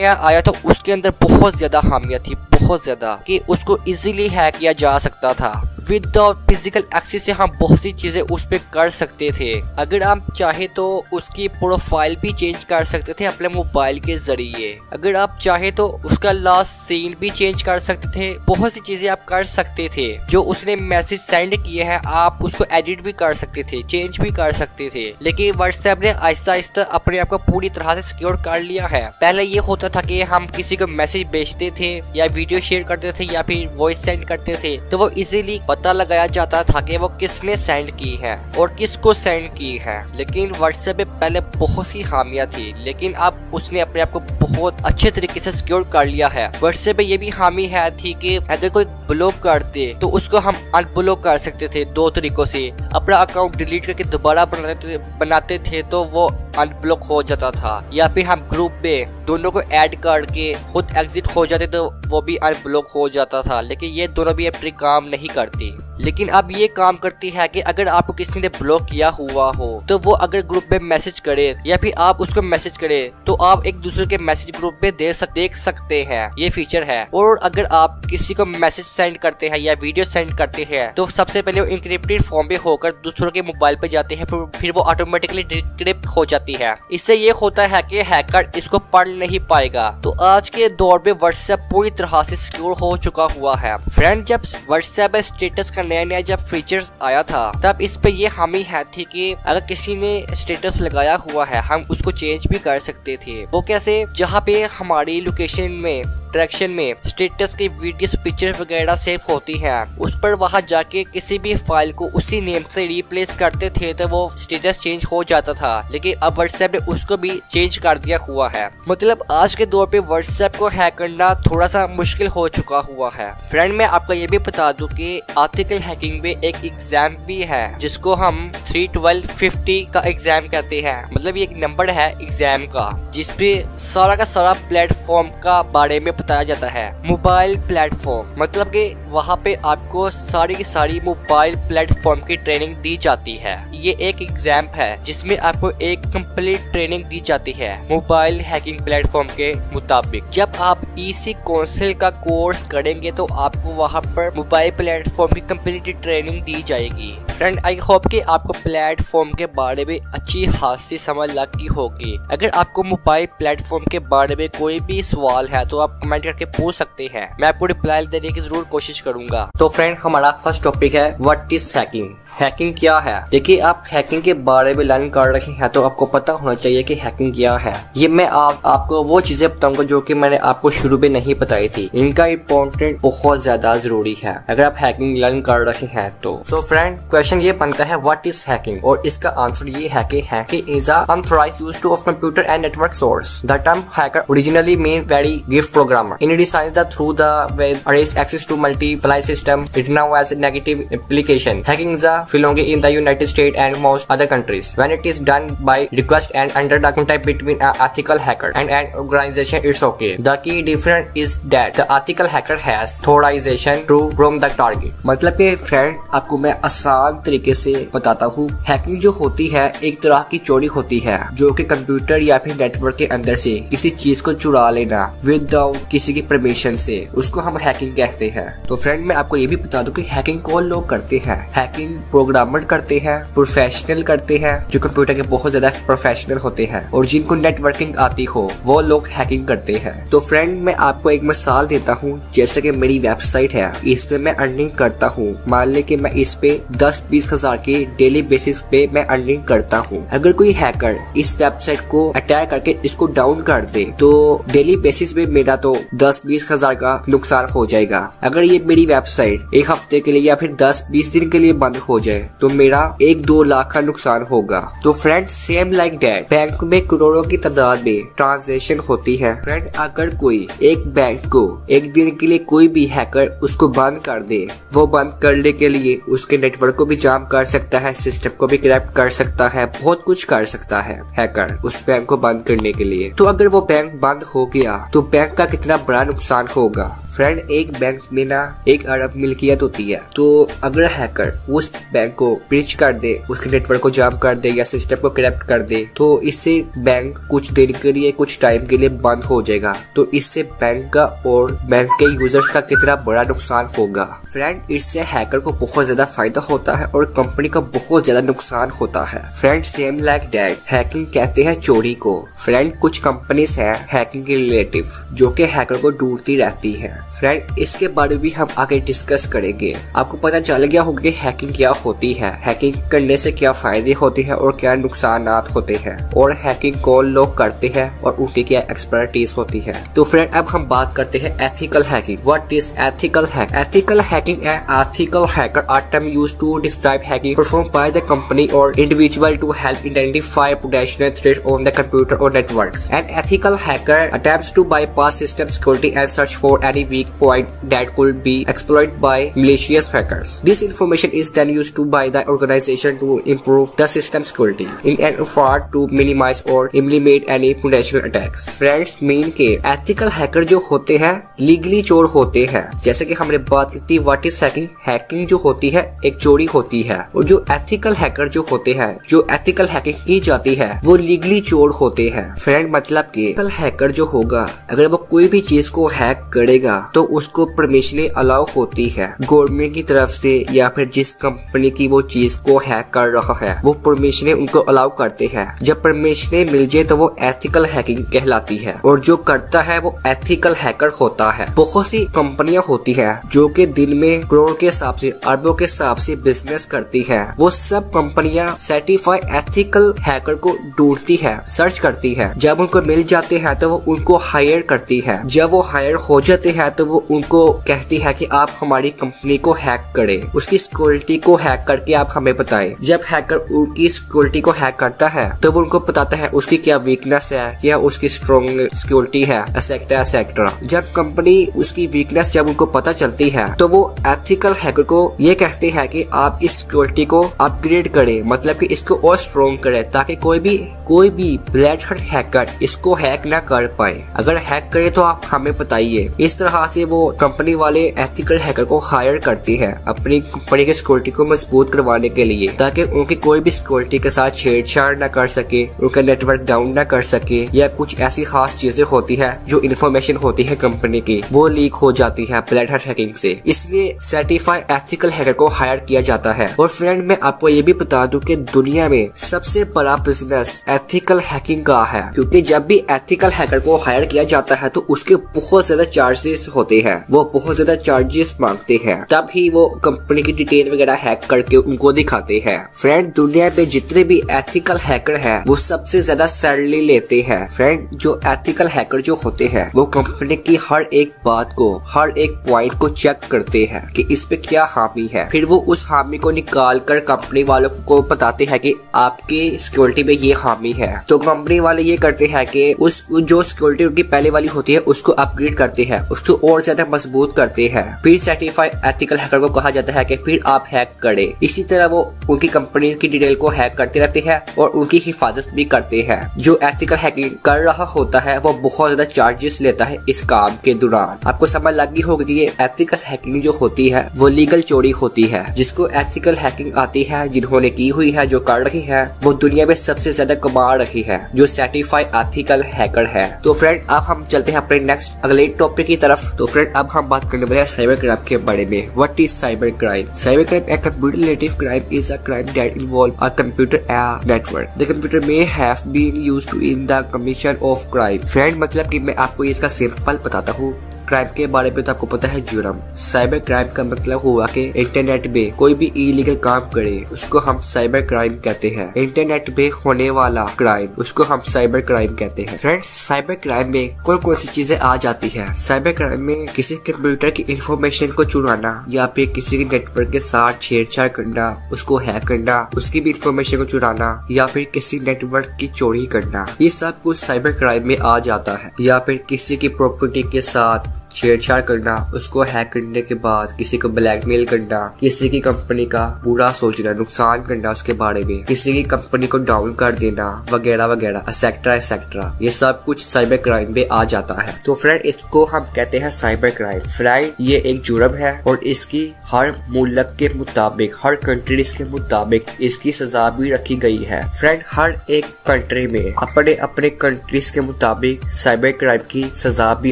नया आया तो उसके अंदर बहुत ज्यादा खामियां थी, बहुत ज्यादा, कि उसको इजीली हैक किया जा सकता था। विदाउट फिजिकल एक्सेस से हम बहुत सी चीजें उस पर कर सकते थे। अगर आप चाहे तो उसकी प्रोफाइल भी चेंज कर सकते थे अपने मोबाइल के जरिए। अगर आप चाहे तो उसका लास्ट सीन भी चेंज कर सकते थे। बहुत सी चीजें आप कर सकते थे। जो उसने मैसेज सेंड किए हैं आप उसको एडिट भी कर सकते थे, चेंज भी कर सकते थे। लेकिन व्हाट्सएप ने आहिस्ता आहिस्ता अपने आप को पूरी तरह से सिक्योर कर लिया है। पहले ये होता था कि हम किसी को मैसेज भेजते थे या वीडियो शेयर करते थे या फिर वॉइस सेंड करते थे तो वो इजीली पता लगाया जाता था कि वो किसने सेंड की है और किसको सेंड की है। लेकिन व्हाट्सएप पे पहले बहुत सी खामियां थी, लेकिन अब उसने अपने आप को बहुत अच्छे तरीके से सिक्योर कर लिया है। व्हाट्सएप पे ये भी खामी है थी कि अगर कोई ब्लॉक कर दे तो उसको हम अनब्लॉक कर सकते थे दो तरीकों से। अपना अकाउंट डिलीट करके दोबारा बनाते थे तो वो अनब्लॉक हो जाता था, या फिर हम ग्रुप में दोनों को ऐड करके खुद एग्जिट हो जाते तो वो भी अनब्लॉक हो जाता था। लेकिन ये दोनों भी अपनी काम नहीं करती। लेकिन अब ये काम करती है कि अगर आपको किसी ने ब्लॉक किया हुआ हो तो वो अगर ग्रुप में मैसेज करे या फिर आप उसको मैसेज करे तो आप एक दूसरे के मैसेज ग्रुप में देख सकते हैं। ये फीचर है। और अगर आप किसी को मैसेज सेंड करते हैं या वीडियो सेंड करते हैं तो सबसे पहले वो इंक्रिप्टेड फॉर्म में होकर दूसरों के मोबाइल पे जाते हैं, फिर वो ऑटोमेटिकली डिक्रिप्ट हो जाती है। इससे ये होता है कि हैकर इसको पढ़ नहीं पाएगा। तो आज के दौर में व्हाट्सएप पूरी तरह से सिक्योर हो चुका हुआ है। फ्रेंड, जब व्हाट्सएप स्टेटस का नया जब फीचर्स आया था तब इस पे ये खामी है थी कि अगर किसी ने स्टेटस लगाया हुआ है हम उसको चेंज भी कर सकते थे। वो कैसे? जहाँ पे हमारी लोकेशन में ट्रैक्शन में स्टेटस की वीडियोस पिक्चर वगैरह सेव होती है उस पर वहां जाके किसी भी फाइल को उसी नेम से रिप्लेस करते थे तो वो स्टेटस चेंज हो जाता था। लेकिन अब व्हाट्सएप ने उसको भी चेंज कर दिया हुआ है। मतलब आज के दौर पे व्हाट्सएप को हैक करना थोड़ा सा मुश्किल हो चुका हुआ है। फ्रेंड, मैं आपको ये भी बता दूं कि आर्टिकल हैकिंग में एक एग्जाम भी है जिसको हम 31250 का एग्जाम कहते हैं। मतलब ये एक नंबर है एग्जाम का जिसपे सारा का सारा प्लेटफॉर्म का बारे में बताया जाता है। मोबाइल प्लेटफॉर्म मतलब कि वहाँ पे आपको सारी की सारी मोबाइल प्लेटफॉर्म की ट्रेनिंग दी जाती है। ये एक एग्जाम है जिसमें आपको एक कंप्लीट ट्रेनिंग दी जाती है मोबाइल हैकिंग प्लेटफॉर्म के मुताबिक। जब आप इसी काउंसिल का कोर्स करेंगे तो आपको वहाँ पर मोबाइल प्लेटफॉर्म की कंप्लीट ट्रेनिंग दी जाएगी। फ्रेंड, आई होप कि आपको प्लेटफॉर्म के बारे में अच्छी खासी समझ लग गई होगी। अगर आपको मोबाइल प्लेटफॉर्म के बारे में कोई भी सवाल है तो आप कमेंट करके पूछ सकते हैं। मैं आपको रिप्लाई देने की जरूर कोशिश करूंगा। तो फ्रेंड, हमारा फर्स्ट टॉपिक है व्हाट इज हैकिंग। हैकिंग क्या है? देखिए, आप हैकिंग के बारे में लर्न कर रहे हैं तो आपको पता होना चाहिए कि हैकिंग क्या है। ये मैं आपको वो चीजें बताऊंगा जो कि मैंने आपको शुरू में नहीं बताई थी। इनका इम्पोर्टेंट बहुत ज्यादा जरूरी है अगर आप हैकिंग लर्न कर रहे हैं तो। सो फ्रेंड, क्वेश्चन ये बनता है व्हाट इज हैकिंग, और इसका आंसर ये है कि hacking is unauthorised use of computer and network source. The term hacker originally mean very gift programmer in design the through the web arrays access to multiply system. It now has a negative implication. Hacking is a phenomenon in the United States and most other countries when it is done by request and under the contact between an ethical hacker and an organization. It's okay. The key difference is that the ethical hacker has authorization to roam the target. मतलब कि friend, आपको मैं आसान तरीके से बताता हूँ। Hacking जो होती है एक तरह की चोरी होती है जो कि कंप्यूटर या फिर नेटवर्क के अंदर से किसी चीज को चुरा लेना विदाउट किसी की परमिशन से, उसको हम हैकिंग कहते हैं। तो फ्रेंड, मैं आपको ये भी बता दूं कि हैकिंग कौन लोग करते हैं। हैकिंग प्रोग्रामर करते हैं, प्रोफेशनल करते हैं जो कंप्यूटर के बहुत ज्यादा प्रोफेशनल होते हैं, और जिनको नेटवर्किंग आती हो वो लोग हैकिंग करते हैं। तो फ्रेंड, मैं आपको एक मिसाल देता हूँ। जैसे कि मेरी वेबसाइट है, इस पे मैं अर्निंग करता हूँ। मान ले कि मैं इस पे 10-20 हजार की डेली बेसिस पे मैं अर्निंग करता हूँ। अगर कोई हैकर इस वेबसाइट को अटैक करके इसको डाउन कर दे तो डेली बेसिस पे मेरा तो 10-20 हजार का नुकसान हो जाएगा। अगर ये मेरी वेबसाइट एक हफ्ते के लिए या फिर 10-20 दिन के लिए बंद हो जाए तो मेरा 1-2 लाख का नुकसान होगा। तो friend, same like that bank में करोड़ों की तादाद में ट्रांजैक्शन होती है। फ्रेंड, अगर कोई एक बैंक को एक दिन के लिए कोई भी हैकर उसको बंद कर दे, वो बंद करने के लिए उसके नेटवर्क को भी जाम कर सकता है, सिस्टम को भी करप्ट कर सकता है, बहुत कुछ कर सकता है हैकर उस बैंक को बंद करने के लिए। तो अगर वो बैंक बंद हो गया तो बैंक का कितना बड़ा नुकसान होगा। फ्रेंड, एक बैंक में ना एक अरब मिल्कियत होती है, तो अगर हैकर उस बैंक को ब्रीच कर दे, उसके नेटवर्क को जाम कर दे या सिस्टम को करप्ट कर दे, तो इससे बैंक कुछ देर के लिए, कुछ टाइम के लिए बंद हो जाएगा। तो इससे बैंक का और बैंक के यूजर्स का कितना बड़ा नुकसान होगा। फ्रेंड, इससे हैकर को बहुत ज्यादा फायदा होता है और कंपनी का बहुत ज्यादा नुकसान होता है। Friend, same like that hacking कहते हैं चोरी को। फ्रेंड, कुछ कंपनीज है हैकिंग के रिलेटिव जो कि हैकर को ढूंढती रहती है। फ्रेंड, इसके बारे में हम आगे डिस्कस करेंगे। आपको पता चल गया होगा कि हैकिंग क्या होती है, हैकिंग करने से क्या फायदे होते हैं और क्या नुकसान होते हैं, और हैकिंग कौन लोग करते हैं और उनकी क्या एक्सपर्टीज होती है। तो फ्रेंड, अब हम बात करते हैं ethical hacking. What is ethical hack? Ethical hacking and ethical hacker are term used to describe hacking perform by the company or individual to help identify potential threat on the computer or networks. An ethical hacker attempts to bypass system security and search for any weak point that could be exploited by malicious hackers. This information is then used by the organization to improve the system security in an effort to minimize or eliminate any potential attacks. Friends, main के ethical hacker जो होते हैं legally चोर होते हैं। जैसे कि हमने बात की थी व्हाट इज हैकिंग। हैकिंग जो होती है एक चोरी होती है, और जो ethical hacker जो होते हैं, जो ethical हैकिंग की जाती है वो लीगली चोर होते हैं। फ्रेंड, मतलब कि एथिकल हैकर जो होगा अगर वो कोई भी चीज को हैक करेगा तो उसको परमिशन अलाउ होती है गवर्नमेंट की तरफ से, या फिर जिस कंपनी की वो चीज को हैक कर रहा है वो परमिशन उनको अलाउ करते हैं। जब परमिशन मिल जाए तो वो एथिकल हैकिंग कहलाती है, और जो करता है वो एथिकल हैकर होता है। बहुत सी कंपनियां होती है जो कि दिन में करोड़ के हिसाब से, अरबों के हिसाब से बिजनेस करती है। वो सब कंपनियां सर्टिफाइड एथिकल हैकर को ढूंढती है, सर्च करती है। जब उनको मिल जाते हैं तो वो उनको हायर करती है। जब वो हायर हो जाते हैं तो वो उनको कहती है कि आप हमारी कंपनी को हैक करें, उसकी सिक्योरिटी को हैक करके आप हमें बताएं। जब हैकर उनकी सिक्योरिटी को हैक करता है तो वो उनको बताता है उसकी क्या वीकनेस है, क्या उसकी स्ट्रॉन्ग सिक्योरिटी है, एक्सेट्रा। जब कंपनी उसकी वीकनेस जब उनको पता चलती है तो वो एथिकल हैकर को ये कहते हैं कि आप इस सिक्योरिटी को अपग्रेड करें, मतलब कि इसको और स्ट्रॉन्ग करें ताकि कोई भी ब्लैक हैकर इसको हैक ना कर पाए। अगर हैक करे तो आप हमें बताइए। इस तरह से वो कंपनी वाले एथिकल हैकर को हायर करती है अपनी कंपनी की सिक्योरिटी को मजबूत करवाने के लिए, ताकि उनकी कोई भी सिक्योरिटी के साथ छेड़छाड़ ना कर सके, उनका नेटवर्क डाउन ना कर सके, या कुछ ऐसी खास चीजें होती है जो इन्फॉर्मेशन होती है कंपनी की वो लीक हो जाती है ब्लैक हैकिंग से। इसलिए सर्टिफाइड एथिकल हैकर को हायर किया जाता है। और फ्रेंड, मैं आपको ये भी बता दूं कि दुनिया में सबसे बड़ा बिजनेस एथिकल हैकिंग का है, क्योंकि जब भी एथिकल हैकर को हायर किया जाता है तो उसके बहुत ज्यादा चार्जेस होते हैं, वो बहुत ज्यादा चार्जेस मांगते हैं, तब ही वो कंपनी की डिटेल वगैरह हैक करके उनको दिखाते हैं। फ्रेंड, दुनिया में जितने भी एथिकल हैकर हैं वो सबसे ज्यादा सैलरी लेते हैं। फ्रेंड, जो एथिकल हैकर जो होते हैं वो कंपनी की हर एक बात को, हर एक पॉइंट को चेक करते हैं कि इस पे क्या खामी है, फिर वो उस खामी को निकाल कर कंपनी वालों को बताते हैं कि आपकी सिक्योरिटी में ये खामी है। तो कंपनी वाले ये करते हैं कि उस जो सिक्योरिटी उनकी पहले वाली होती है उसको अपग्रेड करते हैं, उसको और ज्यादा मजबूत करते हैं। फिर सर्टिफाइड एथिकल हैकर को कहा जाता है कि फिर आप हैक करें। इसी तरह वो उनकी कंपनी की डिटेल को हैक करते रहते हैं और उनकी हिफाजत भी करते हैं। जो एथिकल हैकिंग कर रहा होता है वो बहुत ज्यादा चार्जेस लेता है इस काम के दौरान। आपको समझ लगी होगी कि ये एथिकल हैकिंग जो होती है वो लीगल चोरी होती है। जिसको एथिकल हैकिंग आती है, जिन्होंने की हुई है, जो कर रही है, वो दुनिया में सबसे ज्यादा कमा रही है, जो सर्टिफाइड एथिकल हैकर है। तो फ्रेंड, अब हम चलते हैं अपने नेक्स्ट अगले टॉपिक की तरफ। तो फ्रेंड, अब हम बात करने वाले हैं साइबर क्राइम के बारे में। What is cyber crime? Cyber crime a computer related crime is a crime that involves a computer network. The computer may have been used in the commission of crime. Friend, मतलब कि मैं आपको इसका simple बताता हूँ। Crime के बारे में तो आपको पता है जुर्म। साइबर क्राइम का मतलब हुआ कि इंटरनेट में कोई भी इलीगल काम करे उसको हम साइबर क्राइम कहते हैं। इंटरनेट पे होने वाला क्राइम उसको हम साइबर क्राइम कहते हैं। फ्रेंड्स, साइबर क्राइम में कौन कौन सी चीजें आ जाती है? साइबर क्राइम में किसी कंप्यूटर की इंफॉर्मेशन को चुराना, या फिर किसी के नेटवर्क के साथ छेड़छाड़ करना, उसको हैक करना, उसकी भी इंफॉर्मेशन को चुराना, या फिर किसी नेटवर्क की चोरी करना, ये सब कुछ साइबर क्राइम में आ जाता है। या फिर किसी की प्रॉपर्टी के साथ छेड़छाड़ करना, उसको हैक करने के बाद किसी को ब्लैकमेल करना, किसी की कंपनी का बुरा सोचना, नुकसान करना उसके बारे में, किसी की कंपनी को डाउन कर देना वगैरह वगैरह एक्सेट्रा एक्सेट्रा, ये सब कुछ साइबर क्राइम में आ जाता है। तो फ्रेंड इसको हम कहते हैं साइबर क्राइम। फ्रेंड ये एक जुर्म है और इसकी हर मुल्क के मुताबिक, हर कंट्रीज के मुताबिक इसकी सजा भी रखी गई है। फ्रेंड हर एक कंट्री में अपने अपने कंट्रीज के मुताबिक साइबर क्राइम की सजा भी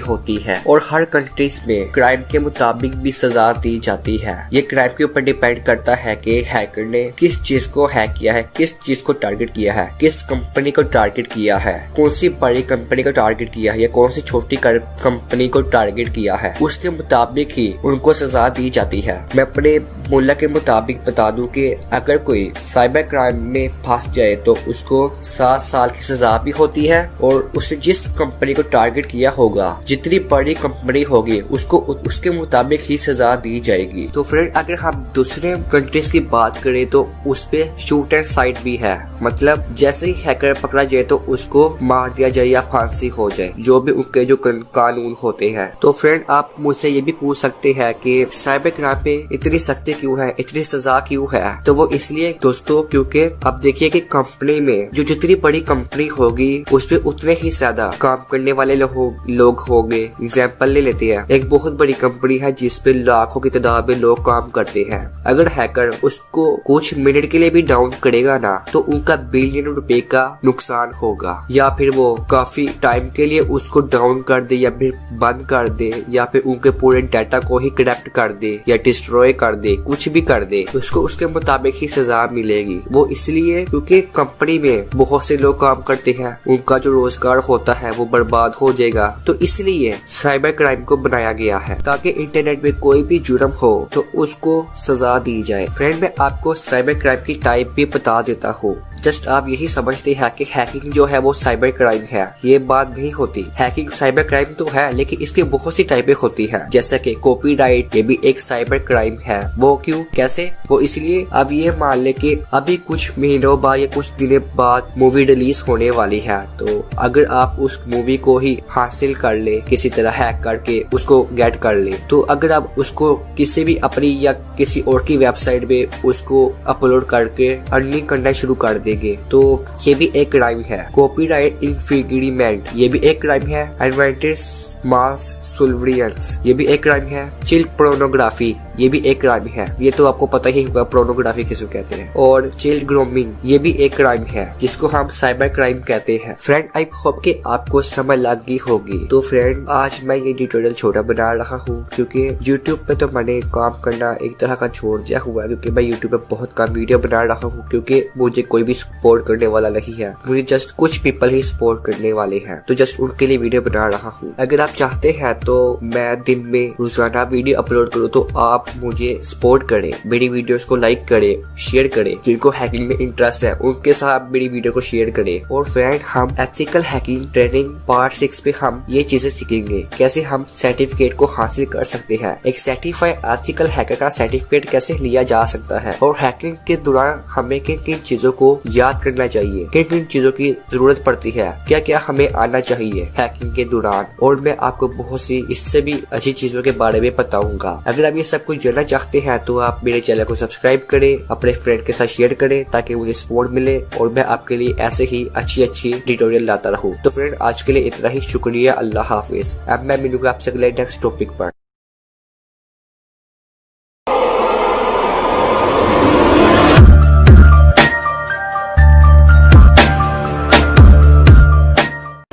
होती है और हर कंट्रीज में क्राइम के मुताबिक भी सजा दी जाती है। ये क्राइम के ऊपर डिपेंड करता है कि हैकर ने किस चीज को हैक किया है, किस चीज को टारगेट किया है, किस कंपनी को टारगेट किया है, कौन सी बड़ी कंपनी को टारगेट किया है या कौन सी छोटी कंपनी को टारगेट किया है, उसके मुताबिक ही उनको सजा दी जाती है। मैं अपने मुल्क के मुताबिक बता दूं कि अगर कोई साइबर क्राइम में फंस जाए तो उसको 7 साल की सजा भी होती है और उसने जिस कंपनी को टारगेट किया होगा, जितनी बड़ी कंपनी होगी उसको उसके मुताबिक ही सजा दी जाएगी। तो फ्रेंड अगर हम दूसरे कंट्रीज की बात करें तो उस पे शूट एंड साइट भी है, मतलब जैसे ही हैकर पकड़ा जाए तो उसको मार दिया जाए या फांसी हो जाए, जो भी उनके जो कानून होते हैं। तो फ्रेंड आप मुझसे ये भी पूछ सकते हैं कि साइबर क्राइम पे इतनी सख्ती क्यों है, इतनी सजा क्यों है? तो वो इसलिए दोस्तों क्योंकि अब देखिए कि कंपनी में जो जितनी बड़ी कंपनी होगी उस पे उतने ही ज्यादा काम करने वाले लोग होंगे। एग्जाम्पल ले लेते हैं, एक बहुत बड़ी कंपनी है जिसपे लाखों की तादाद में लोग काम करते हैं। अगर हैकर उसको कुछ मिनट के लिए भी डाउन करेगा ना तो उनका बिलियन रुपए का नुकसान होगा, या फिर वो काफी टाइम के लिए उसको डाउन कर दे या फिर बंद कर दे या फिर उनके पूरे डाटा को ही करप्ट कर दे या डिस्ट्रॉय कर दे, कुछ भी कर दे, उसको उसके मुताबिक ही सजा मिलेगी। वो इसलिए क्योंकि कंपनी में बहुत से लोग काम करते हैं, उनका जो रोजगार होता है वो बर्बाद हो जाएगा। तो इसलिए साइबर क्राइम को बनाया गया है ताकि इंटरनेट में कोई भी जुर्म हो तो उसको सजा दी जाए। फ्रेंड मैं आपको साइबर क्राइम की टाइप भी बता देता हूँ, जस्ट आप यही समझते हैं कि हैकिंग जो है वो साइबर क्राइम है, ये बात नहीं होती। हैकिंग साइबर क्राइम तो है लेकिन इसकी बहुत सी टाइपें होती है, जैसे कि कॉपीराइट, ये भी एक साइबर क्राइम है। वो क्यों, कैसे? वो इसलिए अब ये मान ले कि अभी कुछ महीनों बाद या कुछ दिनों बाद मूवी रिलीज होने वाली है, तो अगर आप उस मूवी को ही हासिल कर ले, किसी तरह हैक करके उसको गेट कर ले, तो अगर आप उसको किसी भी अपनी या किसी और की वेबसाइट पे उसको अपलोड करके अर्निंग करना शुरू कर देंगे तो ये भी एक क्राइम है। कॉपीराइट इंफ्रिंजमेंट ये भी एक क्राइम है। एडवांटेज मास सुल्वरियंस ये भी एक क्राइम है। चिल्ड पोर्नोग्राफी ये भी एक क्राइम है, ये तो आपको पता ही होगा पोर्नोग्राफी किसको कहते हैं। और चाइल्ड ग्रूमिंग ये भी एक क्राइम है जिसको हम साइबर क्राइम कहते हैं। फ्रेंड आई होप कि आपको समझ लग गई होगी। तो फ्रेंड आज मैं ये ट्यूटोरियल छोटा बना रहा हूँ क्योंकि YouTube पे तो मैंने काम करना एक तरह का छोड़ दिया हुआ है, क्योंकि मैं YouTube पे बहुत कम वीडियो बना रहा हूँ क्योंकि मुझे कोई भी सपोर्ट करने वाला नहीं है, मुझे जस्ट कुछ पीपल ही सपोर्ट करने वाले हैं, तो जस्ट उनके लिए वीडियो बना रहा हूँ। अगर आप चाहते हैं तो मैं दिन में रोजाना वीडियो अपलोड करूँ तो आप मुझे सपोर्ट करें, मेरी वीडियोस को लाइक करें, शेयर करें, जिनको हैकिंग में इंटरेस्ट है उनके साथ मेरी वीडियो को शेयर करें। और फ्रेंड हम एथिकल हैकिंग ट्रेनिंग पार्ट 6 पे हम ये चीजें सीखेंगे, कैसे हम सर्टिफिकेट को हासिल कर सकते हैं, एक सर्टिफाइड एथिकल हैकर का सर्टिफिकेट कैसे लिया जा सकता है, और हैकिंग के दौरान हमें किन किन चीजों को याद करना चाहिए, किन किन चीजों की जरूरत पड़ती है, क्या क्या हमें आना चाहिए हैकिंग के दौरान। और मैं आपको बहुत सी इससे भी अच्छी चीजों के बारे में बताऊंगा। अगर आप ये सब कुछ जानना चाहते हैं तो आप मेरे चैनल को सब्सक्राइब करें, अपने फ्रेंड के साथ शेयर करें ताकि मुझे सपोर्ट मिले और मैं आपके लिए ऐसे ही अच्छी अच्छी ट्यूटोरियल लाता रहूं। तो फ्रेंड आज के लिए इतना ही, शुक्रिया, अल्लाह हाफिज। अब मैं मिलूंगा आपसे अगले नेक्स्ट टॉपिक पर।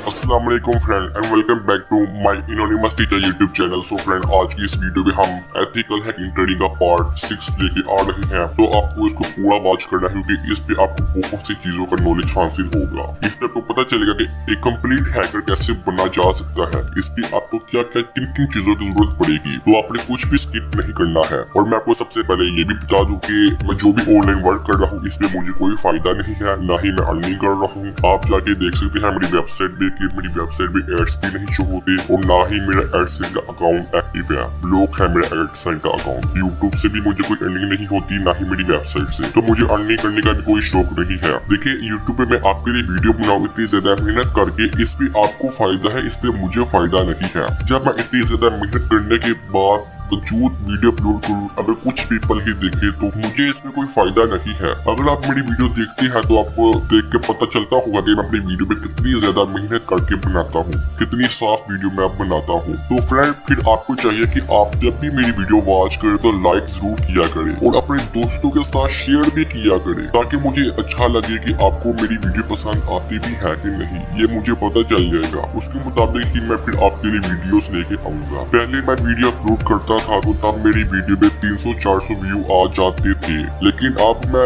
अस्सलाम वालेकुम friend and welcome back to my anonymous teacher YouTube channel. So friend आज की इस वीडियो में हम एथिकल हैकिंग ट्रेनिंग का पार्ट 6 लेके आ रहे हैं, तो आपको इसको पूरा वॉच करना है क्योंकि इस पे आपको बहुत सी चीजों का नॉलेज हासिल होगा। इस पे आपको पता चलेगा कि एक कंप्लीट हैकर कैसे बना जा सकता है, इस पे आपको क्या क्या किन किन चीजों की जरूरत पड़ेगी, तो आपने कुछ भी स्किप नहीं करना है। और मैं आपको सबसे पहले ये भी बता दूं कि मैं जो भी ऑनलाइन वर्क कर रहा हूँ इसमें मुझे कोई फायदा नहीं है, ना ही मैं अर्निंग कर रहा हूँ। आप जाके देख सकते हैं मेरी वेबसाइट पे कि मेरी वेबसाइट वेबसाइट पे एड्स भी नहीं शो होते और ना ही मेरा एडसेंस का अकाउंट एक्टिव है। ब्लॉक है मेरा एडसेंस का अकाउंट। यूट्यूब से भी मुझे कोई अर्निंग नहीं होती, ना ही मेरी वेबसाइट से, तो मुझे अर्निंग करने का भी कोई शौक नहीं है। देखिए यूट्यूब पे मैं आपके लिए वीडियो बनाऊं इतनी ज्यादा मेहनत करके, इस पे आपको फायदा है, इस पे मुझे फायदा नहीं है। जब मैं इतनी ज्यादा मेहनत करने के बाद वजूद वीडियो अपलोड करूँ, अगर कुछ पीपल ही देखे तो मुझे इसमें कोई फायदा नहीं है। अगर आप मेरी वीडियो देखते हैं तो आपको देख के पता चलता होगा कि मैं अपनी वीडियो पे कितनी ज्यादा मेहनत करके बनाता हूँ, कितनी साफ वीडियो मैं बनाता हूँ। तो फ्रेंड फिर आपको चाहिए कि आप जब भी मेरी वीडियो वॉच करें तो लाइक जरूर किया करें और अपने दोस्तों के साथ शेयर भी किया करें, ताकि मुझे अच्छा लगे कि आपको मेरी वीडियो पसंद आती भी है कि नहीं, ये मुझे पता चल जाएगा। उसके मुताबिक ही मैं फिर आपके लिए वीडियोस लेके आऊंगा। पहले मैं वीडियो अपलोड करता था तो तब मेरी वीडियो पे 300-400 व्यू आ जाते थे, लेकिन अब मैं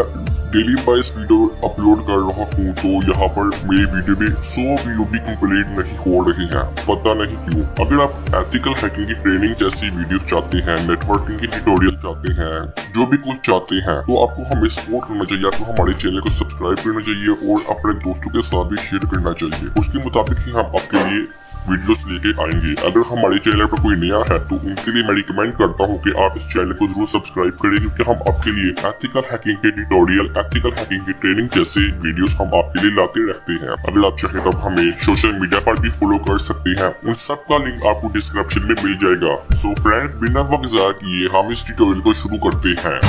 डेली वाइज वीडियो अपलोड कर रहा हूँ तो यहाँ पर मेरी वीडियो में 100 व्यू भी कंप्लीट नहीं हो रहे हैं, पता नहीं क्यों। अगर आप एथिकल हैकिंग की ट्रेनिंग जैसी वीडियोस चाहते हैं, नेटवर्किंग की ट्यूटोरियल चाहते हैं, जो भी कुछ चाहते हैं, तो आपको हमें सपोर्ट करना चाहिए। आपको हमारे चैनल को सब्सक्राइब करना चाहिए और अपने दोस्तों के साथ भी शेयर करना चाहिए। उसके मुताबिक ही हम आपके लिए वीडियोस लेके आएंगे। अगर हमारे चैनल पर कोई नया है तो उनके लिए मैं रिकमेंड करता हूँ कि आप इस चैनल को जरूर सब्सक्राइब करें, क्योंकि हम आपके लिए एथिकल हैकिंग के ट्यूटोरियल, एथिकल हैकिंग की ट्रेनिंग जैसे वीडियोस हम आपके लिए लाते रहते हैं। अगर आप चाहें तो हमें सोशल मीडिया पर भी फॉलो कर सकते हैं, उन सब का लिंक आपको डिस्क्रिप्शन में मिल जाएगा। सो फ्रेंड बिना वक्त ज़ाया किए हम इस ट्यूटोरियल को शुरू करते हैं।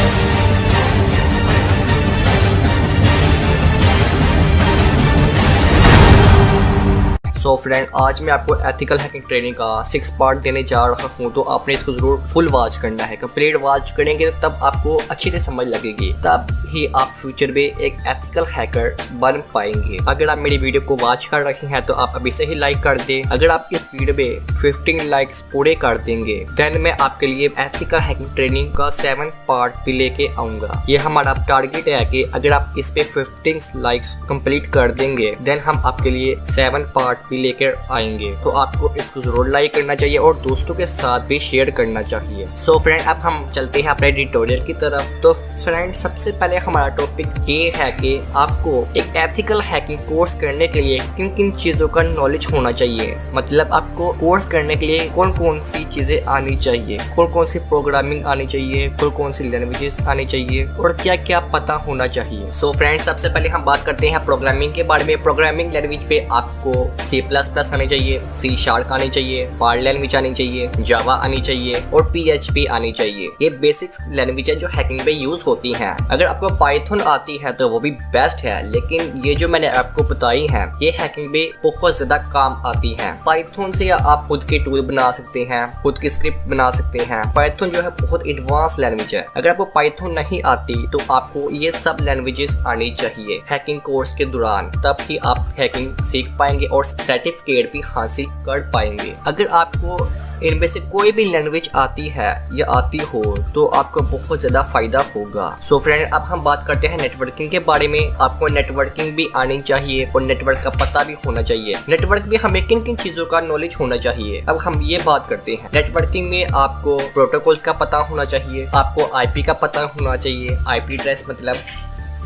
सो फ्रेंड आज मैं आपको एथिकल हैकिंग ट्रेनिंग का 6 पार्ट देने जा रहा हूँ, तो आपने इसको जरूर फुल वॉच करना है। कंप्लीट वॉच करेंगे तब आपको अच्छे से समझ लगेगी, तब ही आप फ्यूचर में एक एथिकल हैकर बन पाएंगे। अगर आप मेरी वीडियो को वॉच कर रहे हैं तो आप अभी से ही लाइक कर दें। अगर आप इस वीडियो में 15 लाइक्स पूरे कर देंगे देन मैं आपके लिए एथिकल हैकिंग ट्रेनिंग का 7 पार्ट भी लेके आऊंगा। ये हमारा टारगेट है कि अगर आप इस पे 15 लाइक्स कंप्लीट कर देंगे देन हम आपके लिए 7 पार्ट लेकर आएंगे। तो आपको इसको जरूर लाइक करना चाहिए और दोस्तों के साथ भी शेयर करना चाहिए। सो फ्रेंड अब हम चलते हैं अपने ट्यूटोरियल की तरफ। तो फ्रेंड सबसे पहले हमारा टॉपिक ये है कि आपको एक एथिकल हैकिंग कोर्स करने के लिए किन किन चीजों का नॉलेज होना चाहिए। मतलब आपको कोर्स करने के लिए कौन कौन सी चीजें आनी चाहिए, कौन कौन सी प्रोग्रामिंग आनी चाहिए, कौन कौन सी लैंग्वेजेस आनी चाहिए और क्या क्या पता होना चाहिए। सो फ्रेंड सबसे पहले हम बात करते हैं प्रोग्रामिंग के बारे में। प्रोग्रामिंग लैंग्वेज पे आपको C++ आनी चाहिए, C# आनी चाहिए, पार लैंग्वेज आनी चाहिए, जावा आनी चाहिए और PHP आनी चाहिए। ये बेसिक्स लैंग्वेज है जो हैकिंग पे यूज होती हैं। अगर आपको पाइथन आती है तो वो भी बेस्ट है, लेकिन ये जो मैंने आपको बताई है ये हैकिंग पे बहुत ज्यादा काम आती है। पाइथन से आप खुद के टूल बना सकते हैं, खुद की स्क्रिप्ट बना सकते हैं। पाइथन जो है बहुत एडवांस लैंग्वेज है। अगर आपको पाइथन नहीं आती तो आपको ये सब लैंग्वेजेस आनी चाहिए हैकिंग कोर्स के दौरान, तब ही आप हैकिंग सीख पाएंगे और सर्टिफिकेट भी हासिल कर पाएंगे। अगर आपको इनमें से कोई भी लैंग्वेज आती है या आती हो तो आपको बहुत ज़्यादा फायदा होगा। सो फ्रेंड अब हम बात करते हैं नेटवर्किंग के बारे में। आपको नेटवर्किंग भी आनी चाहिए और नेटवर्क का पता भी होना चाहिए। नेटवर्क में हमें किन किन चीज़ों का नॉलेज होना चाहिए, अब हम ये बात करते हैं। नेटवर्किंग में आपको प्रोटोकॉल्स का पता होना चाहिए, आपको IP का पता होना चाहिए, IP एड्रेस मतलब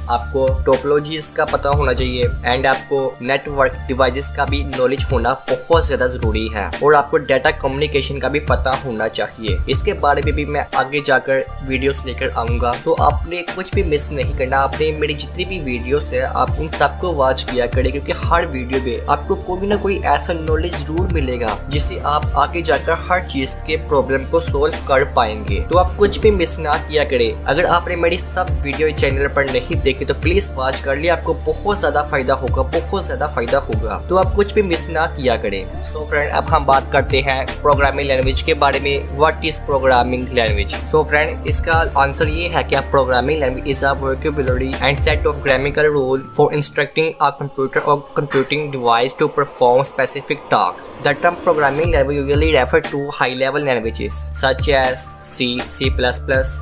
आपको टोपोलॉजीज का पता होना चाहिए एंड आपको नेटवर्क डिवाइसेस का भी नॉलेज होना बहुत ज़्यादा ज़रूरी है और आपको डाटा कम्युनिकेशन का भी पता होना चाहिए। इसके बारे में भी मैं आगे जाकर वीडियोस लेकर आऊँगा, तो आपने कुछ भी मिस नहीं करना। आपने मेरी जितनी भी वीडियोस है आप उन सबको वॉच किया करें, क्योंकि हर वीडियो में आपको कोई ना कोई ऐसा नॉलेज जरूर मिलेगा जिससे आप आगे जाकर हर चीज़ के प्रॉब्लम को सोल्व कर पाएंगे। तो आप कुछ भी मिस ना किया करें। अगर आपने मेरी सब वीडियो चैनल पर नहीं देखी तो प्लीज वॉच कर लिया, आपको बहुत ज्यादा फायदा होगा, बहुत ज्यादा फायदा होगा। तो आप कुछ भी मिस ना किया करें। सो फ्रेंड अब हम बात करते हैं प्रोग्रामिंग लैंग्वेज के बारे में। What is programming language? So friend इसका आंसर ये है कि programming language is a vocabulary and set of grammatical rule for instructing a computer or computing device to perform specific tasks. The term programming language usually refer to high level languages such as C++,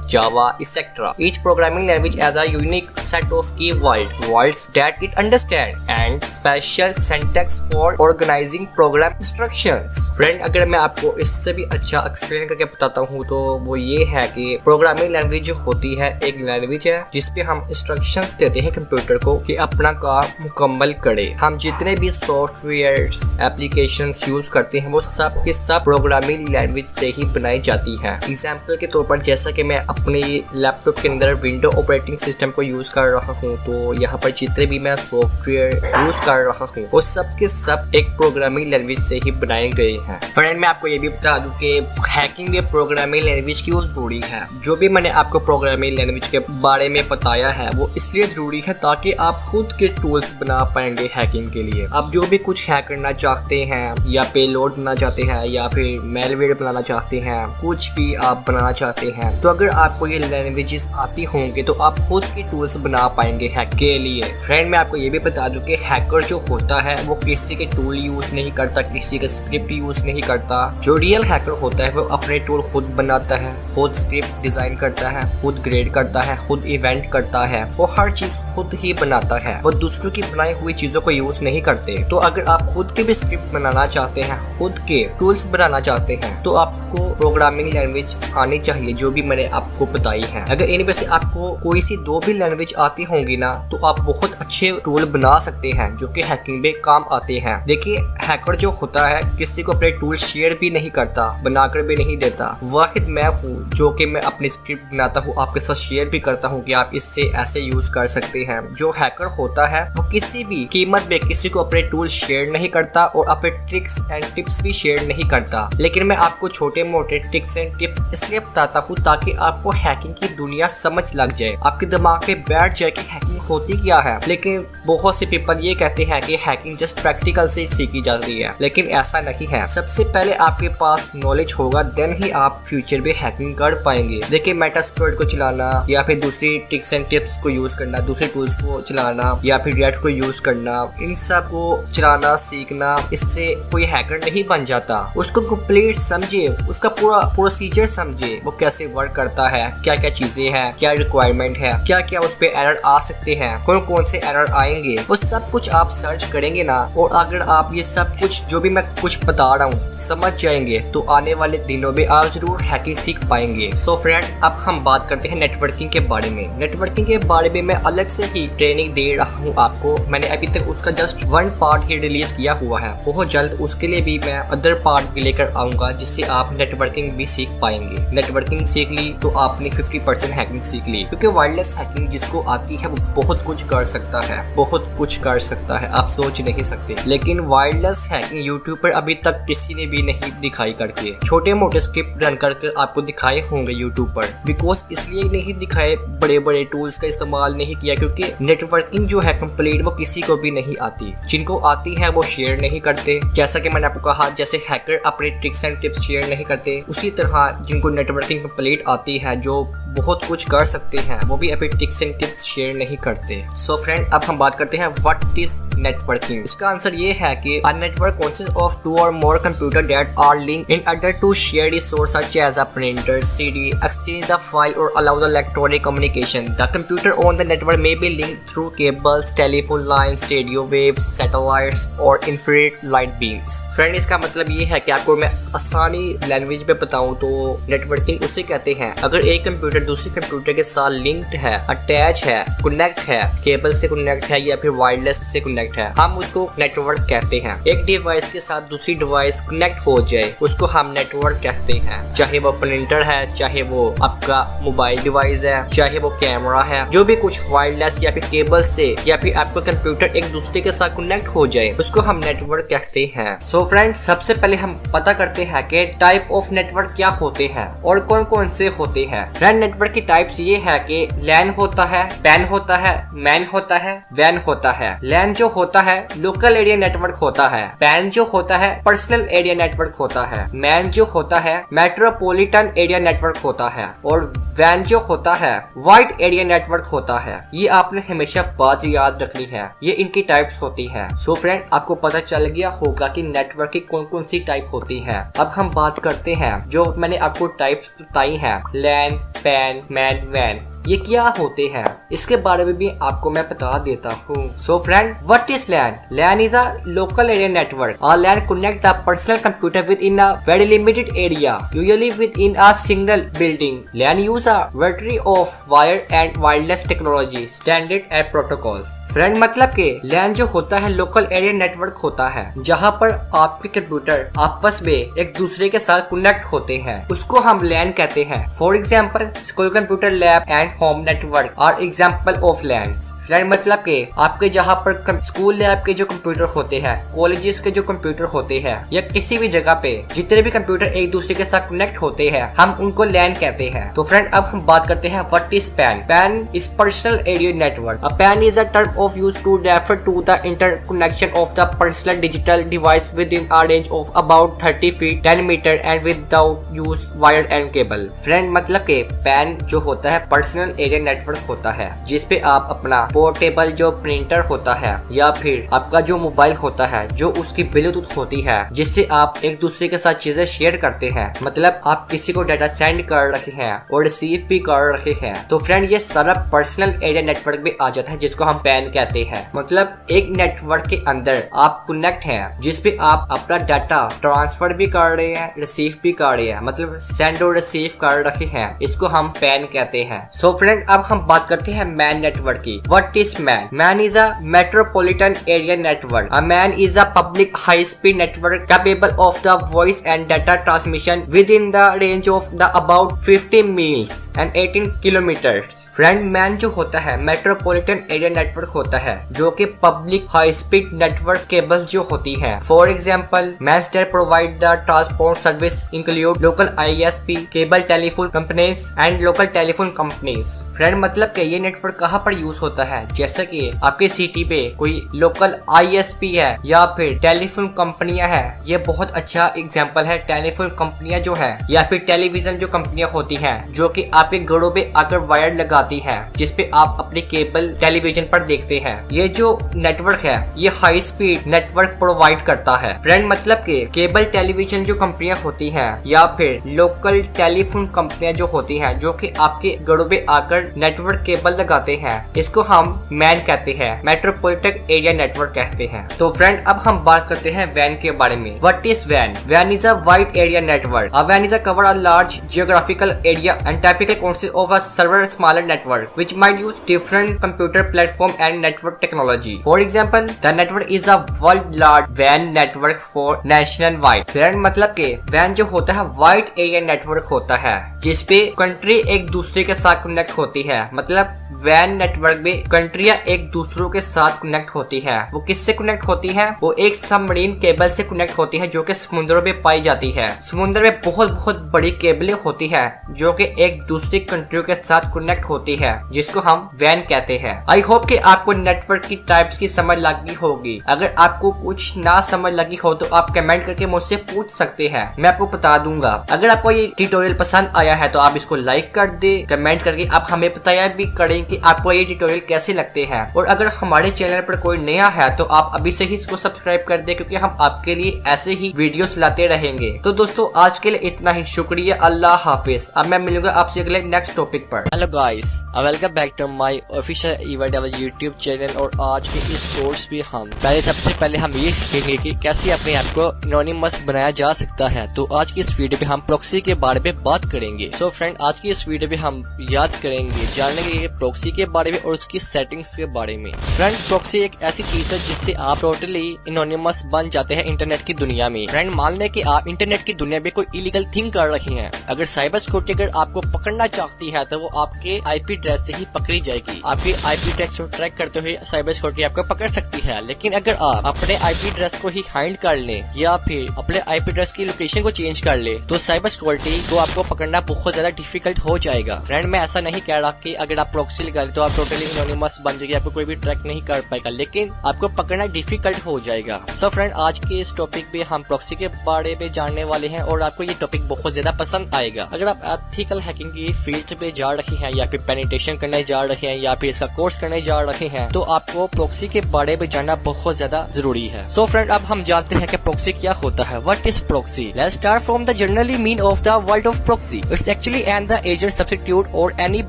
Java, etc. Each programming language has a unique set set of key words that it understand and special syntax for organizing program instructions। Friend अगर मैं आपको इससे भी अच्छा explain करके बताता हूँ तो वो ये है कि प्रोग्रामिंग लैंग्वेज जो होती है एक लैंग्वेज है जिसपे हम इंस्ट्रक्शंस देते हैं कंप्यूटर को कि अपना काम मुकम्मल करे। हम जितने भी सॉफ्टवेयर एप्लीकेशंस यूज करते हैं वो सब के सब प्रोग्रामिंग लैंग्वेज से ही बनाई जाती है। एग्जाम्पल के तौर पर जैसा कि मैं अपने लैपटॉप के अंदर विंडो ऑपरेटिंग सिस्टम को यूज कर रहा हूँ तो यहाँ पर जितने भी मैं सॉफ्टवेयर यूज कर रहा हूँ वो सब के सब एक प्रोग्रामिंग लैंग्वेज से ही बनाए गए हैं। फ्रेंड मैं आपको ये भी बता दूं कि हैकिंग में प्रोग्रामिंग लैंग्वेज क्यों जरूरी है। जो भी मैंने आपको प्रोग्रामिंग लैंग्वेज के बारे में बताया है वो इसलिए जरूरी है ताकि आप खुद के टूल्स बना पाएंगे हैकिंग के लिए। आप जो भी कुछ हैक करना चाहते हैं या पेलोड बनाना चाहते हैं या फिर मेलवेयर बनाना चाहते हैं, कुछ भी आप बनाना चाहते हैं तो अगर आपको ये लैंग्वेजेस आती होंगे तो आप खुद के टूल्स बना पाएंगे हैक के लिए। फ्रेंड मैं आपको ये भी बता दूं कि हैकर जो होता है वो किसी के टूल यूज नहीं करता, किसी का स्क्रिप्ट यूज नहीं करता। जो रियल हैकर होता है वो अपने टूल खुद बनाता है, खुद स्क्रिप्ट डिजाइन करता है, खुद ग्रेड करता है, खुद इवेंट करता है, वो हर चीज खुद ही बनाता है। वो दूसरों की बनाई हुई चीजों को यूज नहीं करते। तो अगर आप खुद के भी स्क्रिप्ट बनाना चाहते हैं, खुद के टूल्स बनाना चाहते हैं तो आपको प्रोग्रामिंग लैंग्वेज आनी चाहिए जो भी मैंने आपको बताई है। अगर इनमें से आपको कोई सी दो भी लैंग्वेज आती होंगी ना तो आप बहुत अच्छे टूल बना सकते हैं जो कि हैकिंग में काम आते हैं। देखिए हैकर जो होता है किसी को अपने टूल शेयर भी नहीं करता, बनाकर भी नहीं देता। वाहिद मैं हूँ जो कि मैं अपनी स्क्रिप्ट बनाता हूँ, आपके साथ शेयर भी करता हूँ कि आप इससे ऐसे यूज कर सकते हैं। जो हैकर होता है वो किसी भी कीमत में किसी को अपने टूल शेयर नहीं करता और अपने ट्रिक्स एंड टिप्स भी शेयर नहीं करता। लेकिन मैं आपको छोटे मोटे ट्रिक्स एंड टिप्स इसलिए बताता हूँ ताकि आपको हैकिंग की दुनिया समझ लग जाए, आपके दिमाग पे बैठ जाए कि हैकिंग होती क्या है। लेकिन बहुत से पीपल ये कहते हैं कि हैकिंग जस्ट प्रैक्टिकल से सीखी जाती है, लेकिन ऐसा नहीं है। सबसे पहले आपके पास नॉलेज होगा देन ही आप फ्यूचर में हैकिंग कर पाएंगे। देखिए मेटास्प्लॉइट को चलाना या फिर दूसरी ट्रिक्स एंड टिप्स को यूज करना, दूसरे टूल्स को चलाना या फिर रिएक्ट को यूज करना, इन सब को चलाना सीखना इससे कोई हैकर नहीं बन जाता। उसको कंप्लीट समझे, उसका पूरा प्रोसीजर समझे, वो कैसे वर्क करता है, क्या क्या चीजें हैं, क्या रिक्वायरमेंट है, क्या क्या उस पे एरर आ सकते हैं, कौन कौन से एरर आएंगे, वो सब कुछ आप सर्च करेंगे ना। और अगर आप ये सब कुछ जो भी मैं कुछ बता रहा हूँ समझ जाएंगे तो आने वाले दिनों में आप जरूर हैकिंग सीख पाएंगे। सो फ्रेंड अब हम बात करते हैं नेटवर्किंग के बारे में। नेटवर्किंग के बारे में मैं अलग से ही ट्रेनिंग दे रहा हूँ आपको। मैंने अभी तक उसका जस्ट 1 पार्ट ही रिलीज किया हुआ है। बहुत जल्द उसके लिए भी मैं अदर पार्ट भी लेकर आऊंगा जिससे आप नेटवर्किंग भी सीख पाएंगे। नेटवर्किंग सीख ली तो आपने 50% हैकिंग सीख ली, क्योंकि वायरलेस हैकिंग जिसको आती है वो बहुत कुछ कर सकता है, बहुत कुछ कर सकता है, आप सोच नहीं सकते। लेकिन वायरलेस हैकिंग यूट्यूब पर अभी तक किसी ने भी नहीं दिखाई करके। छोटे मोटे स्क्रिप्ट रन करके आपको दिखाए होंगे यूट्यूब पर, बिकॉज इसलिए नहीं दिखाए, बड़े बड़े टूल्स का इस्तेमाल नहीं किया क्योंकि नेटवर्किंग जो है कंप्लीट वो किसी को भी नहीं आती। जिनको आती है वो शेयर नहीं करते। जैसा कि मैंने आपको कहा जैसे हैकर अपने ट्रिक्स एंड टिप्स शेयर नहीं करते, उसी तरह जिनको नेटवर्किंग कंप्लीट आती है जो बहुत कुछ कर सकते हैं वो भी अपने ट्रिक्स एंड टिप्स शेयर नहीं करते। सो फ्रेंड अब हम बात करते हैं व्हाट इज नेटवर्किंग। इसका आंसर ये है कि a network consists of 2 or more computers that are linked in order to share resources such as a printer, CD, exchange the file or allow the electronic communication. The computer on the network may be linked through cables, telephone lines, radio waves, satellites or infrared light beams. Friend इसका मतलब ये है कि आपको मैं आसानी language में बताऊं तो नेटवर्किंग उसे कहते हैं अगर एक कंप्यूटर दूसरे कंप्यूटर के साथ लिंक्ड है, अटैच है, कनेक्ट है, केबल से कनेक्ट है या फिर वायरलेस से कनेक्ट है, हम उसको नेटवर्क कहते हैं। एक डिवाइस के साथ दूसरी डिवाइस कनेक्ट हो जाए उसको हम नेटवर्क कहते हैं। चाहे वो प्रिंटर है, चाहे वो आपका मोबाइल डिवाइस है, चाहे वो कैमरा है, जो भी कुछ वायरलेस या फिर केबल से या फिर आपका कंप्यूटर एक दूसरे के साथ कनेक्ट हो जाए उसको हम नेटवर्क कहते हैं। सो फ्रेंड्स सबसे पहले हम पता करते हैं कि टाइप ऑफ नेटवर्क क्या होते हैं और कौन कौन से होते हैं। फ्रेंड नेटवर्क की टाइप्स ये है कि लैन होता है, पैन होता है, मैन होता है, वैन होता है। लैन जो होता है लोकल एरिया नेटवर्क होता है, पैन जो होता है पर्सनल एरिया नेटवर्क होता है, मैन जो होता है मेट्रोपॉलिटन एरिया नेटवर्क होता है और वैन जो होता है वाइड एरिया नेटवर्क होता है। ये आपने हमेशा बात याद रखनी है, ये इनकी टाइप्स होती है। सो फ्रेंड आपको पता चल गया होगा कि नेटवर्क की कौन कौन सी टाइप होती है। अब हम बात करते हैं जो मैंने आपको टाइप्स बताई हैं, लैन, पैन, लैन, मैन, वैन, ये क्या होते हैं इसके बारे में भी आपको मैं बता देता हूँ। So friend, what is LAN? LAN is a local area network. A LAN connect the personal computer within a very limited area, usually within a single building. LAN use a variety of wire and wireless technology, standard and protocols. Friend, मतलब के लैन जो होता है local area network होता है जहाँ पर आपके कंप्यूटर आपस में एक दूसरे के साथ कनेक्ट होते हैं, उसको हम लैन कहते हैं। For example, school computer lab and home network are example of LAN. Friend, मतलब के आपके जहाँ पर स्कूल लैब के जो कंप्यूटर होते हैं, कॉलेजेस के जो कंप्यूटर होते हैं, या किसी भी जगह पे जितने भी कंप्यूटर एक दूसरे के साथ कनेक्ट होते हैं, हम उनको लैन कहते हैं। तो फ्रेंड, अब हम बात करते हैं what is pan. Pan is personal area network. A pan is a term of use to refer to the interconnection of the personal digital device within a range of about 30 feet 10 meter and without use wire and cable। Friend, मतलब के pan जो होता है personal area network होता है जिसपे आप अपना पोर्टेबल जो प्रिंटर होता है या फिर आपका जो मोबाइल होता है जो उसकी ब्लूटूथ होती है जिससे आप एक दूसरे के साथ चीजें शेयर करते हैं, मतलब आप किसी को डाटा सेंड कर रहे हैं और रिसीव भी कर रहे हैं। तो फ्रेंड, ये सारा पर्सनल एरिया नेटवर्क में आ जाता है जिसको हम पैन कहते हैं। मतलब एक नेटवर्क के अंदर आप कनेक्ट हैं जिसपे आप अपना डाटा ट्रांसफर भी कर रहे हैं, रिसीव भी कर रहे हैं, मतलब सेंड और रिसीव कर रहे हैं, इसको हम पैन कहते हैं। सो फ्रेंड, अब हम बात करते हैं मैन नेटवर्क की। What is man? Man is a metropolitan area network. A man is a public high speed network capable of the voice and data transmission with in the range of the about 50 meals and 18 kilometres. Friend, man जो होता है metropolitan area network होता है जो कि public high speed network cable जो होती है। For example, MANs that provide the transport service include local ISP, cable telephone companies and local telephone companies. Friend, मतलब कि ये नेटवर्क कहाँ पर यूज होता है? जैसे कि आपके सिटी पे कोई लोकल ISP है या फिर टेलीफोन कंपनियां है, ये बहुत अच्छा एग्जाम्पल है। टेलीफोन कंपनियां जो है या फिर टेलीविजन जो कंपनियां होती है जो कि आपके घरों पे आकर वायर लगा है जिसपे आप अपने केबल टेलीविजन पर देखते हैं। ये जो नेटवर्क है ये हाई स्पीड नेटवर्क प्रोवाइड करता है। फ्रेंड, मतलब के केबल टेलीविजन जो कंपनियां होती हैं या फिर लोकल टेलीफोन कंपनियां जो होती हैं जो कि आपके घरों पे आकर नेटवर्क केबल लगाते हैं, इसको हम मैन कहते हैं, मेट्रोपॉलिटन एरिया नेटवर्क कहते हैं। तो फ्रेंड, अब हम बात करते हैं वैन के बारे में। व्हाट इज वैन? वैन is a wide area network. A वैन is a cover a large geographical area and typical consist of a several smaller network which might use different computer platform and network technology. For example, the network is a world large WAN network for nationwide। Friend, मतलब के WAN जो होता है wide area network होता है जिसपे country एक दूसरे के साथ कनेक्ट होती है। मतलब WAN नेटवर्क में कंट्रियां एक दूसरों के साथ कनेक्ट होती है। वो किससे कनेक्ट होती है? वो एक सबमरीन केबल से कनेक्ट होती है जो कि समुद्रों में पाई जाती है। समुद्र में बहुत बहुत बड़ी केबलें होती है जो कि एक दूसरी कंट्रियों के साथ कनेक्ट होती है जिसको हम WAN कहते हैं। आई होप कि आपको नेटवर्क की टाइप्स की समझ लगी होगी। अगर आपको कुछ ना समझ लगी हो तो आप कमेंट करके मुझसे पूछ सकते हैं, मैं आपको बता दूंगा। अगर आपको ये ट्यूटोरियल पसंद आया है तो आप इसको लाइक कर दे, कमेंट करके आप हमें बताया भी करें कि आपको ये ट्यूटोरियल कैसे लगते हैं। और अगर हमारे चैनल पर कोई नया है तो आप अभी से ही इसको सब्सक्राइब कर दे क्योंकि हम आपके लिए ऐसे ही वीडियोस लाते रहेंगे। तो दोस्तों, आज के लिए इतना ही। शुक्रिया, अल्लाह हाफिज। अब मैं मिलूंगा आपसे अगले नेक्स्ट टॉपिक पर। Hello guys, welcome back to my official event YouTube channel. और आज के इस कोर्स में हम सबसे पहले हम ये सीखेंगे कि कैसे अपने ऐप को एनोनिमस बनाया जा सकता है। तो आज की इस वीडियो में हम प्रॉक्सी के बारे में बात करेंगे। सो फ्रेंड, आज की इस वीडियो में हम याद करेंगे, जानेंगे प्रॉक्सी के बारे में और उसकी सेटिंग्स के बारे में। फ्रेंड, प्रॉक्सी एक ऐसी चीज है जिससे आप टोटली एनोनिमस बन जाते हैं इंटरनेट की दुनिया में। फ्रेंड, मान लें कि आप इंटरनेट की दुनिया में कोई इलीगल थिंग कर रहे हैं, अगर साइबर सिक्योरिटी अगर आपको पकड़ना चाहती है तो वो आपके IP एड्रेस से ही पकड़ी जाएगी। आपके IP एड्रेस को ट्रैक करते हुए साइबर सिक्योरिटी आपको पकड़ सकती है। लेकिन अगर आप अपने IP एड्रेस को ही हाइड कर ले या फिर अपने IP एड्रेस की लोकेशन को चेंज कर ले तो साइबर सिक्योरिटी को आपको पकड़ना बहुत ज्यादा डिफिकल्ट हो जाएगा। फ्रेंड, मैं ऐसा नहीं कह रहा कि अगर आप प्रॉक्सी लगा ले तो आप टोटली एनोनिमस बन जाएगी, आपको कोई भी ट्रैक नहीं कर पाएगा, लेकिन आपको पकड़ना डिफिकल्ट हो जाएगा। सो फ्रेंड, आज के इस टॉपिक पे हम प्रॉक्सी के बारे में जानने वाले हैं और आपको ये टॉपिक बहुत ज्यादा पसंद आएगा। अगर आप एथिकल हैकिंग की फील्ड पे जा रहे हैं या फिर पेनिट्रेशन करने जा रहे हैं या फिर इसका कोर्स करने जा रहे हैं, तो आपको प्रॉक्सी के बारे में जानना बहुत ज्यादा जरूरी है। सो फ्रेंड, अब हम जानते हैं कि प्रॉक्सी क्या होता है। What is proxy? Let's start from the generally mean of the word of proxy. It's actually an the agent substitute or any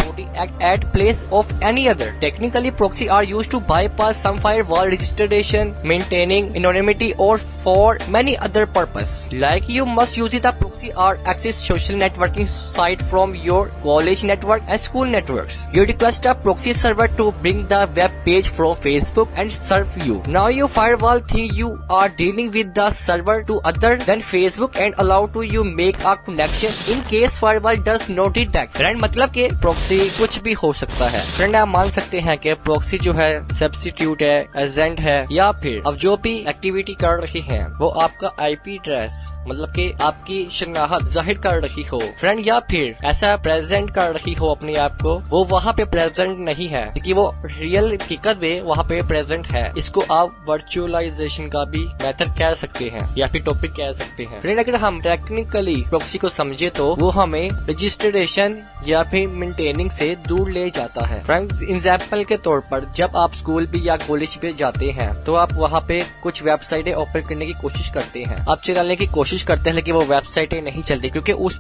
body act at place of any other. Technically proxy are used to bypass some firewall registration, maintaining anonymity or for many other purpose. Like you must use the proxy or access social networking site from your college network and school networks. You request a proxy server to bring the web page from Facebook and serve you. Now your firewall think you are dealing with the server to other than Facebook and allow to you make a connection in case firewall does not detect. Friend, मतलब कि proxy कुछ भी हो सकता है। Friend, आप मान सकते हैं कि proxy जो है substitute है, एजेंट है, या फिर अब जो भी एक्टिविटी कर रही है वो आपका आईपी एड्रेस मतलब कि आपकी शनाख्त जाहिर कर रही हो फ्रेंड, या फिर ऐसा प्रेजेंट कर रही हो अपने आप को, वो वहाँ पे प्रेजेंट नहीं है क्योंकि वो रियल हकीकत में वहाँ पे प्रेजेंट है। इसको आप वर्चुअलाइजेशन का भी मेथड कह सकते हैं या फिर टॉपिक कह सकते हैं। फ्रेंड, अगर हम टेक्निकली प्रॉक्सी को समझे तो वो हमें रजिस्ट्रेशन या फिर मेंटेनिंग से दूर ले जाता है। फ्रेंड, एग्जाम्पल के तौर पर जब आप स्कूल भी या कॉलेज पे जाते हैं तो आप वहाँ पे कुछ वेबसाइटें ओपन करने की कोशिश करते हैं, आप चलाने की कोशिश करते हैं, लेकिन वो वेबसाइटें नहीं चलती क्योंकि उस